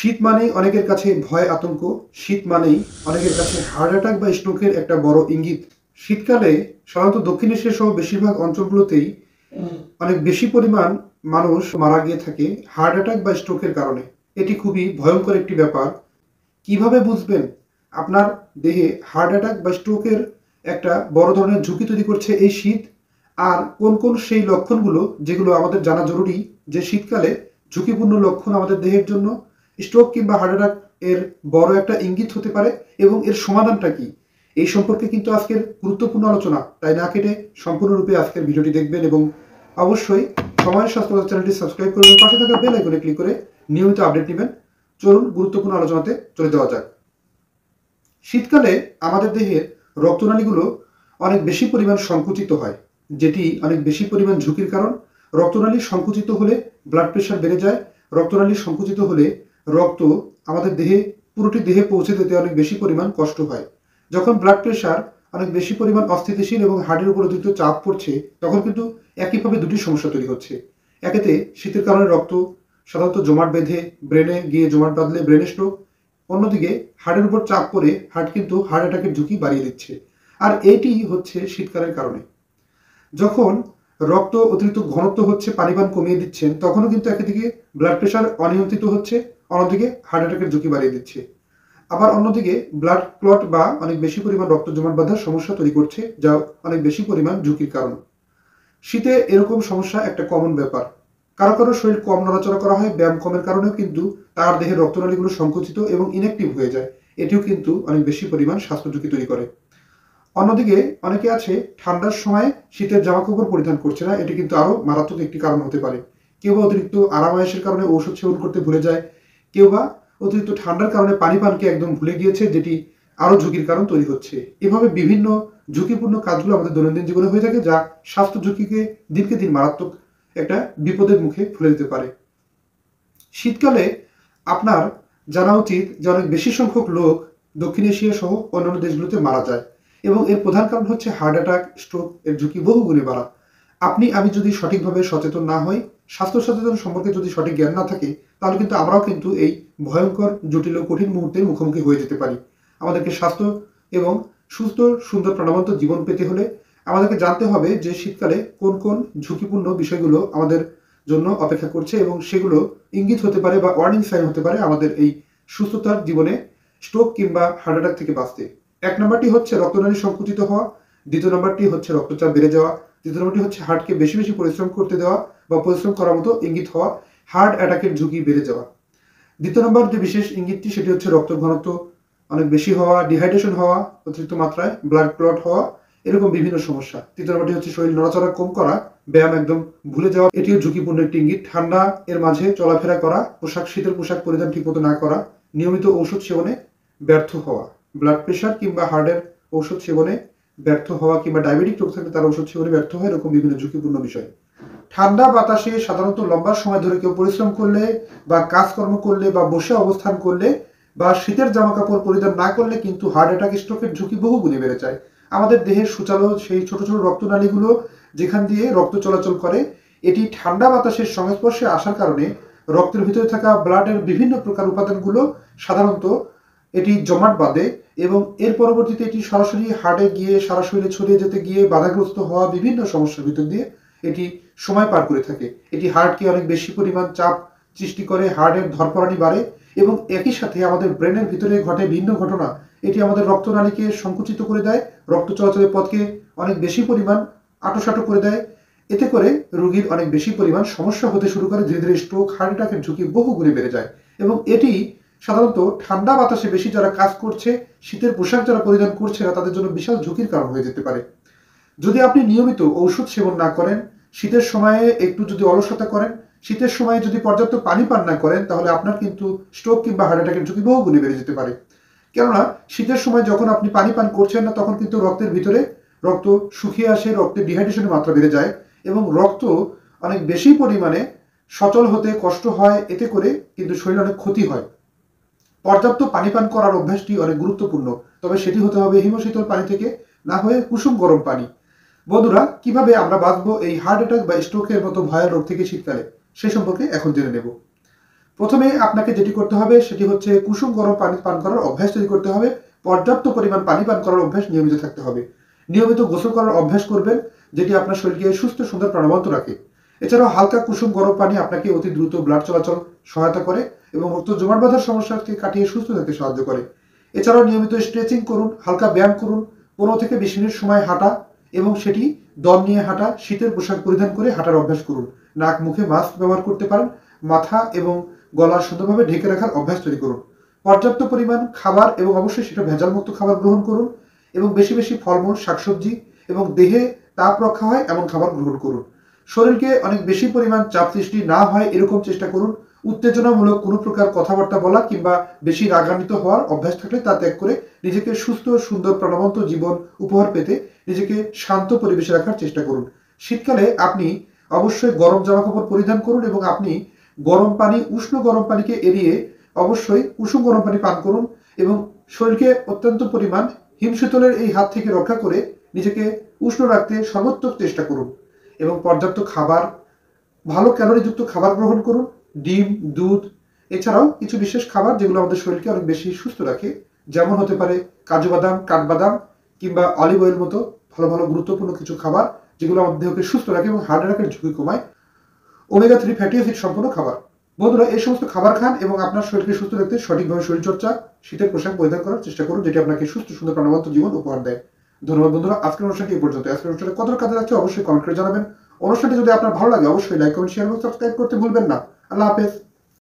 শীত মানেই অনেকের কাছে ভয় আতঙ্ক। শীত মানেই অনেকের কাছে হার্ট অ্যাটাক বা স্ট্রোকের একটা বড় ইঙ্গিত। শীতকালে সাধারণত দক্ষিণ এশিয়া সহ বেশিরভাগ অঞ্চলগুলোতেই অনেক বেশি পরিমাণ মানুষ মারা গিয়ে থাকে হার্ট অ্যাটাক বা স্ট্রোকের কারণে। এটি খুবই ভয়ঙ্কর একটি ব্যাপার। কিভাবে বুঝবেন আপনার দেহে হার্ট অ্যাটাক বা স্ট্রোকের একটা বড় ধরনের ঝুঁকি তৈরি করছে এই শীত, আর কোন কোন সেই লক্ষণগুলো যেগুলো আমাদের জানা জরুরি, যে শীতকালে ঝুঁকিপূর্ণ লক্ষণ আমাদের দেহের জন্য স্ট্রোক কিংবা হার্ট অ্যাটাক এর বড় একটা ইঙ্গিত হতে পারে, এবং এর সমাধানটা কি, এই সম্পর্কে কিন্তু আজকের গুরুত্বপূর্ণ আলোচনা। তাই না কেটে সম্পূর্ণরূপে আজকের ভিডিওটি দেখবেন এবং অবশ্যই সময়ের স্বাস্থ্য চ্যানেলটি সাবস্ক্রাইব করবেন, পাশে থাকা বেল আইকনে ক্লিক করে নিয়মিত আপডেট নেবেন। চলুন গুরুত্বপূর্ণ আলোচনাতে চলে যাওয়া যাক। শীতকালে আমাদের দেহের রক্তনালীগুলো অনেক বেশি পরিমাণ সংকুচিত হয়, যেটি অনেক বেশি পরিমাণ ঝুঁকির কারণ। রক্তনালী সংকুচিত হলে ব্লাড প্রেশার বেড়ে যায়। রক্তনালী সংকুচিত হলে রক্ত আমাদের দেহে পুরোটি দেহে পৌঁছে যেতে অনেক বেশি পরিমাণ কষ্ট হয়। যখন ব্লাড প্রেশার অনেক বেশি পরিমাণ অস্থিতিশীল এবং হার্টের উপর অতিরিক্ত চাপ পড়ছে, তখন কিন্তু একইভাবে দুটি সমস্যা তৈরি হচ্ছে। একেতে শীতের কারণে রক্ত সাধারণত জমাট বেঁধে ব্রেনে গিয়ে জমাট বাঁধলে ব্রেনে স্ট্রোক, অন্যদিকে হার্টের উপর চাপ পড়ে হার্ট কিন্তু হার্ট অ্যাটাকের ঝুঁকি বাড়িয়ে দিচ্ছে। আর এটি হচ্ছে শীতকালের কারণে। যখন রক্ত অতিরিক্ত ঘনত্ব হচ্ছে, পানি পান কমিয়ে দিচ্ছেন, তখনও কিন্তু একদিকে ব্লাড প্রেশার অনিয়ন্ত্রিত হচ্ছে, অন্যদিকে হার্ট অ্যাটাকের ঝুঁকি বাড়িয়ে দিচ্ছে। আবার অন্যদিকে ব্লাড ক্লট বা অনেক বেশি পরিমাণ রক্ত জমাট বাঁধার সমস্যা তৈরি করছে, যা অনেক বেশি পরিমাণ ঝুঁকির কারণ। শীতে এরকম সমস্যা একটা কমন ব্যাপার। কারো কারো শরীর কম নড়াচড়া করা হয়, ব্যায়াম কমের কারণেও কিন্তু তার দেহের রক্তনালীগুলো সংকুচিত এবং ইনঅ্যাক্টিভ হয়ে যায়। এটিও কিন্তু অনেক বেশি পরিমাণ স্বাস্থ্য ঝুঁকি তৈরি করে। অন্যদিকে অনেকে আছে ঠান্ডার সময় শীতের জামা কাপড় পরিধান করছে না, এটি কিন্তু আরো মারাত্মক একটি কারণ হতে পারে। কেউ বা অতিরিক্ত আরামায়েশের কারণে ঔষধ সেবন করতে ভুলে যায়, কেউ বা অতিরিক্ত ঠান্ডার কারণে পানি পানকে একদম ভুলে গিয়েছে, যেটি আরো ঝুঁকির কারণ তৈরি হচ্ছে। এভাবে বিভিন্ন ঝুঁকিপূর্ণ কাজগুলো আমাদের দৈনন্দিন জীবনে হয়ে থাকে, যা স্বাস্থ্য ঝুঁকিকে দিনকে দিন মারাত্মক একটা বিপদের মুখে ফেলে দিতে পারে। শীতকালে আপনার জানা উচিত যে অনেক বেশি সংখ্যক লোক দক্ষিণ এশিয়া সহ অন্যান্য দেশগুলোতে মারা যায়, এবং এর প্রধান কারণ হচ্ছে হার্ট অ্যাটাক, স্ট্রোক এর ঝুঁকি বহু গুণে বাড়া। আপনি আমি যদি সঠিকভাবে সচেতন না হই, স্বাস্থ্য সচেতন সম্পর্কে যদি সঠিক জ্ঞান না থাকে, তাহলে কিন্তু আমরাও কিন্তু এই ভয়ঙ্কর জটিল ও কঠিন মুহূর্তের মুখোমুখি হয়ে যেতে পারি। আমাদেরকে স্বাস্থ্য এবং সুস্থ সুন্দর প্রাণবন্ত জীবন পেতে হলে আমাদেরকে জানতে হবে যে শীতকালে কোন কোন ঝুঁকিপূর্ণ বিষয়গুলো আমাদের জন্য অপেক্ষা করছে, এবং সেগুলো ইঙ্গিত হতে পারে বা ওয়ার্নিং সাইন হতে পারে আমাদের এই সুস্থতার জীবনে স্ট্রোক কিংবা হার্ট অ্যাটাক থেকে বাঁচতে। এক নম্বরটি হচ্ছে রক্তনালী সংকুচিত হওয়া, দ্বিতীয় নম্বরটি হচ্ছে রক্তচাপ বেড়ে যাওয়া, তৃতীয় নম্বরটি হচ্ছে হার্টকে বেশি বেশি পরিশ্রম করতে দেওয়া বা পরিশ্রম করার মতো ইঙ্গিত হওয়া, হার্ট অ্যাটাকের ঝুঁকি বেড়ে যাওয়া। দ্বিতীয় নম্বর যে বিশেষ ইঙ্গিতটি, সেটি হচ্ছে রক্ত ঘনত্ব অনেক বেশি হওয়া, ডিহাইড্রেশন হওয়া, অতিরিক্ত মাত্রায় ব্লাড ক্লট হওয়া, এরকম বিভিন্ন সমস্যা। তৃতীয় নম্বরটি হচ্ছে শরীর নড়াচড়া কম করা, ব্যায়াম একদম ভুলে যাওয়া, এটিও ঝুঁকিপূর্ণ একটি ইঙ্গিত। ঠান্ডা এর মাঝে চলাফেরা করা, শীতের পোশাক পরিধান ঠিকমতো না করা, নিয়মিত ঔষধ সেবনে ব্যর্থ হওয়া, ব্লাড প্রেশার কিংবা হার্টের ঔষধ সেবনে ব্যর্থ হওয়া, কিংবা ডায়াবেটিক রোগ থাকলে তার ঔষধ সেবনে ব্যর্থ হওয়া, এরকম বিভিন্ন ঝুঁকিপূর্ণ বিষয়। ঠান্ডা বাতাসে সাধারণত লম্বা সময় ধরে কেউ পরিশ্রম করলে বা কাজকর্ম করলে বা বসে অবস্থান করলে বা শীতের জামা কাপড় পরিধান না করলে কিন্তু হার্ট অ্যাটাক, স্ট্রোকের ঝুঁকি বহু গুণে বেড়ে যায়। আমাদের দেহের সুচালো সেই ছোট ছোট রক্তনালীগুলো যেখান দিয়ে রক্ত চলাচল করে, এটি ঠান্ডা বাতাসের সংস্পর্শে আসার কারণে রক্তের ভিতরে থাকা ব্লাডের বিভিন্ন প্রকার উপাদানগুলো সাধারণত এটি জমাট বাঁধে, এবং এর পরবর্তীতে এটি সরাসরি হার্টে গিয়ে সারা শরীরে ছড়িয়ে যেতে গিয়ে বাধাগ্রস্ত হওয়া বিভিন্ন সমস্যার ভিতর দিয়ে এটি সময় পার করে থাকে। এটি হার্টকে অনেক বেশি পরিমাণ চাপ সৃষ্টি করে, হার্টের ধরপরানি বাড়ে, এবং একই সাথে আমাদের ব্রেনের ভিতরে ঘটে ভিন্ন ঘটনা। এটি আমাদের রক্তনালীকে সংকুচিত করে দেয়, রক্ত চলাচলের পথকে অনেক বেশি পরিমাণ আঁটোসাঁটো করে দেয়। এতে করে রোগীর অনেক বেশি পরিমাণ সমস্যা হতে শুরু করে, ধীরে ধীরে স্ট্রোক, হার্ট অ্যাটাকের ঝুঁকি বহু গুণে বেড়ে যায়। এবং এটি সাধারণত ঠান্ডা বাতাসে বেশি যারা কাজ করছে, শীতের পোশাক যারা পরিধান করছে না, তাদের জন্য বিশাল ঝুঁকির কারণ হয়ে যেতে পারে। যদি আপনি নিয়মিত ঔষধ সেবন না করেন, শীতের সময়ে একটু যদি অলসতা করেন, শীতের সময়ে যদি পর্যাপ্ত পানি পান না করেন, তাহলে আপনার কিন্তু স্ট্রোক কিংবা হার্ট অ্যাটাকের ঝুঁকি বহু গুণে বেড়ে যেতে পারে। কেননা শীতের সময় যখন আপনি পানি পান করছেন না, তখন কিন্তু রক্তের ভিতরে রক্ত শুকিয়ে আসে, রক্তের ডিহাইড্রেশনের মাত্রা বেড়ে যায়, এবং রক্ত অনেক বেশি পরিমাণে সচল হতে কষ্ট হয়। এতে করে কিন্তু শরীরে অনেক ক্ষতি হয়। পর্যাপ্ত পানি পান করার অভ্যাসটি অনেক গুরুত্বপূর্ণ, তবে সেটি হতে হবে হিমশীতল পানি থেকে, না হয়ে কুসুম গরম পানি। বন্ধুরা, কিভাবে আমরা বাঁচবো এই হার্ট অ্যাটাক বা স্ট্রোকের মতো ভয়াল রোগ থেকে শীতকালে, সে সম্পর্কে এখন জেনে নেব। প্রথমে আপনাকে যেটি করতে হবে সেটি হচ্ছে কুসুম গরম পানি পান করার অভ্যাস তৈরি করতে হবে। পর্যাপ্ত পরিমাণ পানি পান করার অভ্যাস নিয়মিত থাকতে হবে। নিয়মিত গোসল করার অভ্যাস করবেন, যেটি আপনার শরীরকে সুস্থ সুন্দর প্রাণবন্ত রাখে। এছাড়াও হালকা কুসুম গরম পানি আপনাকে অতি দ্রুত ব্লাড চলাচল সহায়তা করে এবং রক্ত জমাট বাঁধার সমস্যাকে কাটিয়ে সুস্থ থাকতে সাহায্য করে। এছাড়াও নিয়মিত স্ট্রেচিং করুন, হালকা ব্যায়াম করুন, 15 থেকে 20 মিনিট সময় হাঁটা এবং সেটি দম নিয়ে হাঁটা, শীতের পোশাক পরিধান করে হাঁটার অভ্যাস করুন। নাক মুখে মাস্ক ব্যবহার করতে পারেন। মাথা এবং গলা সুন্দরভাবে ঢেকে রাখার অভ্যাস তৈরি করুন। পর্যাপ্ত পরিমাণ খাবার এবং অবশ্যই সেটা ভেজালমুক্ত খাবার গ্রহণ করুন এবং বেশি বেশি ফলমূল, শাকসবজি এবং দেহে তাপ রক্ষা হয় এমন খাবার গ্রহণ করুন। শরীরকে অনেক বেশি পরিমাণ চাপ সৃষ্টি না হয় এরকম চেষ্টা করুন। উত্তেজনামূলক কোনো প্রকার কথাবার্তা বলা কিংবা বেশি রাগান্বিত হওয়ার অভ্যাস থাকলে তা ত্যাগ করে নিজেকে সুস্থ সুন্দর প্রাণবন্ত জীবন উপহার পেতে নিজেকে শান্ত পরিবেশে রাখার চেষ্টা করুন। শীতকালে আপনি অবশ্যই গরম জামাকাপড় পরিধান করুন এবং আপনি গরম পানি, উষ্ণ গরম পানিকে এড়িয়ে অবশ্যই কুসুম গরম পানি পান করুন এবং শরীরকে অত্যন্ত পরিমাণ হিমশীতলের এই হাত থেকে রক্ষা করে নিজেকে উষ্ণ রাখতে সর্বোত্তম চেষ্টা করুন এবং পর্যাপ্ত খাবার, ভালো ক্যালোরিযুক্ত খাবার গ্রহণ করুন। ডিম, দুধ, এছাড়াও কিছু বিশেষ খাবার যেগুলো আমাদের শরীরকে অনেক বেশি সুস্থ রাখে, যেমন হতে পারে কাজু বাদাম, কাঠবাদাম কিংবা অলিভ অয়েল মতো ভালো ভালো গুরুত্বপূর্ণ কিছু খাবার যেগুলো আমাদের দেহকে সুস্থ রাখে এবং হার্ট অ্যাটাকের ঝুঁকি কমায়। ওমেগা 3 ফ্যাটি অ্যাসিড সম্পন্ন খাবার। বন্ধুরা, এই সমস্ত খাবার খান এবং আপনার শরীরকে সুস্থ রাখতে সঠিকভাবে শরীরচর্চা, শীতের পোশাক পরিধান করার চেষ্টা করুন, যেটি আপনাকে সুস্থ সুন্দর প্রাণবন্ত জীবন উপহার দেয়। ধন্যবাদ বন্ধুরা, আজকের অনুষ্ঠানটি এই পর্যন্ত। আজকের অনুষ্ঠানে কতটা কাজে লাগছে অবশ্যই কমেন্ট করে জানাবেন। অনুষ্ঠানটি যদি আপনার ভালো লাগে অবশ্যই লাইক, কমেন্ট, শেয়ার এবং সাবস্ক্রাইব করতে ভুলবেন না। আল্লাহ হাফেজ।